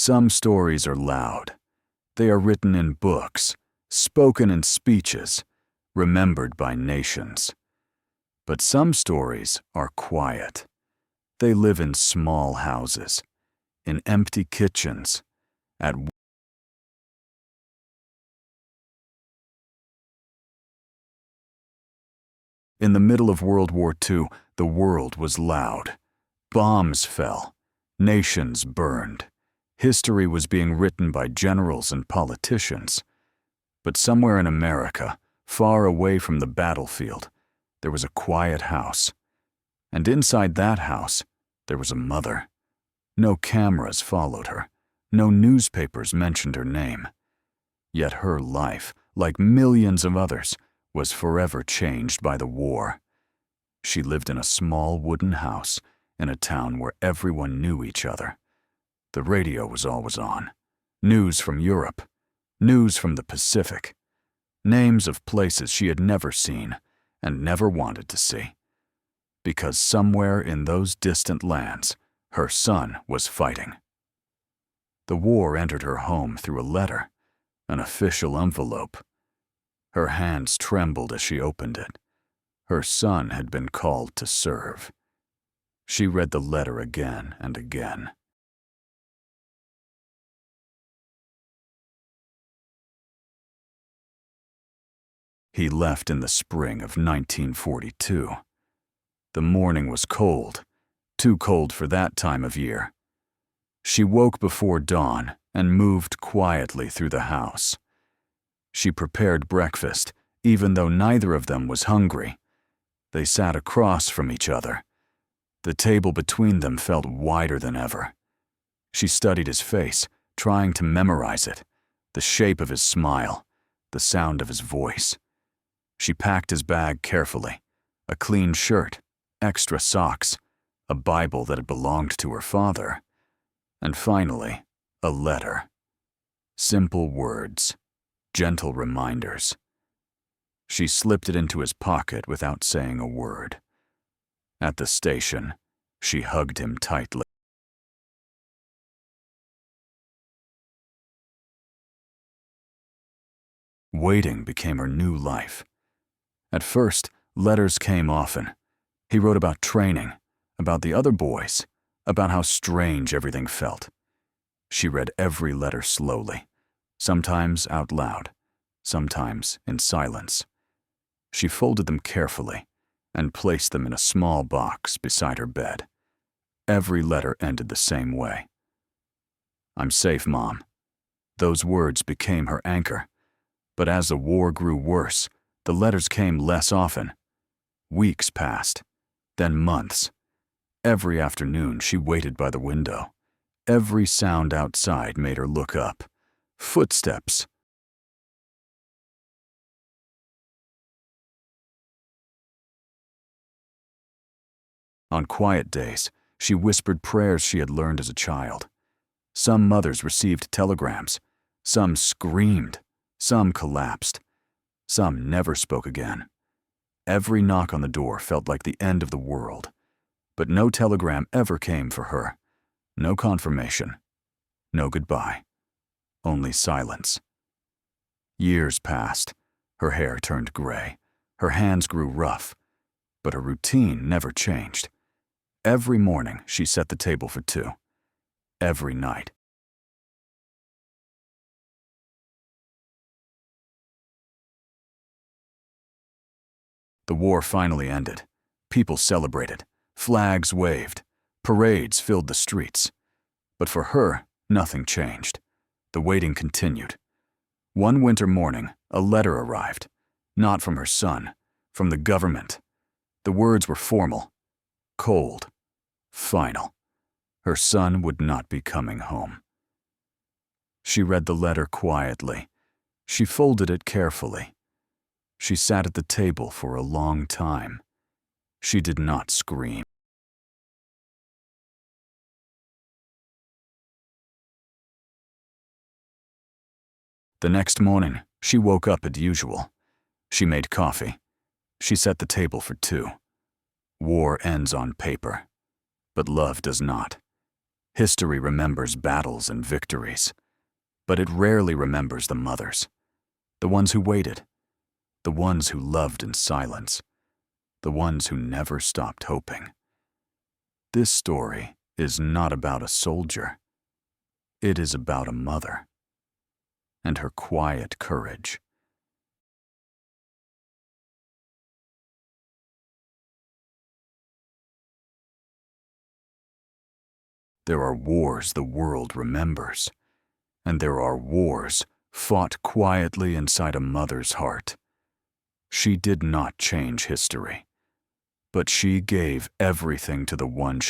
Some stories are loud. They are written in books, spoken in speeches, remembered by nations. But some stories are quiet. They live in small houses, in empty kitchens, at In the middle of World War II, the world was loud. Bombs fell. Nations burned. History was being written by generals and politicians. But somewhere in America, far away from the battlefield, there was a quiet house. And inside that house, there was a mother. No cameras followed her. No newspapers mentioned her name. Yet her life, like millions of others, was forever changed by the war. She lived in a small wooden house in a town where everyone knew each other. The radio was always on. News from Europe. News from the Pacific. Names of places she had never seen and never wanted to see. Because somewhere in those distant lands, her son was fighting. The war entered her home through a letter, an official envelope. Her hands trembled as she opened it. Her son had been called to serve. She read the letter again and again. He left in the spring of 1942. The morning was cold, too cold for that time of year. She woke before dawn and moved quietly through the house. She prepared breakfast, even though neither of them was hungry. They sat across from each other. The table between them felt wider than ever. She studied his face, trying to memorize it, the shape of his smile, the sound of his voice. She packed his bag carefully, a clean shirt, extra socks, a Bible that had belonged to her father, and finally, a letter. Simple words, gentle reminders. She slipped it into his pocket without saying a word. At the station, she hugged him tightly. Waiting became her new life. At first, letters came often. He wrote about training, about the other boys, about how strange everything felt. She read every letter slowly, sometimes out loud, sometimes in silence. She folded them carefully and placed them in a small box beside her bed. Every letter ended the same way. "I'm safe, Mom." Those words became her anchor. But as the war grew worse, the letters came less often. Weeks passed, then months. Every afternoon she waited by the window. Every sound outside made her look up. Footsteps. On quiet days, she whispered prayers she had learned as a child. Some mothers received telegrams. Some screamed. Some collapsed. Some never spoke again. Every knock on the door felt like the end of the world. But no telegram ever came for her. No confirmation. No goodbye. Only silence. Years passed. Her hair turned gray. Her hands grew rough. But her routine never changed. Every morning, she set the table for two. Every night. The war finally ended. People celebrated. Flags waved. Parades filled the streets. But for her, nothing changed. The waiting continued. One winter morning, a letter arrived. Not from her son, from the government. The words were formal, cold, final. Her son would not be coming home. She read the letter quietly. She folded it carefully. She sat at the table for a long time. She did not scream. The next morning, she woke up as usual. She made coffee. She set the table for two. War ends on paper, but love does not. History remembers battles and victories, but it rarely remembers the mothers, the ones who waited, the ones who loved in silence, the ones who never stopped hoping. This story is not about a soldier. It is about a mother and her quiet courage. There are wars the world remembers, and there are wars fought quietly inside a mother's heart. She did not change history, but she gave everything to the one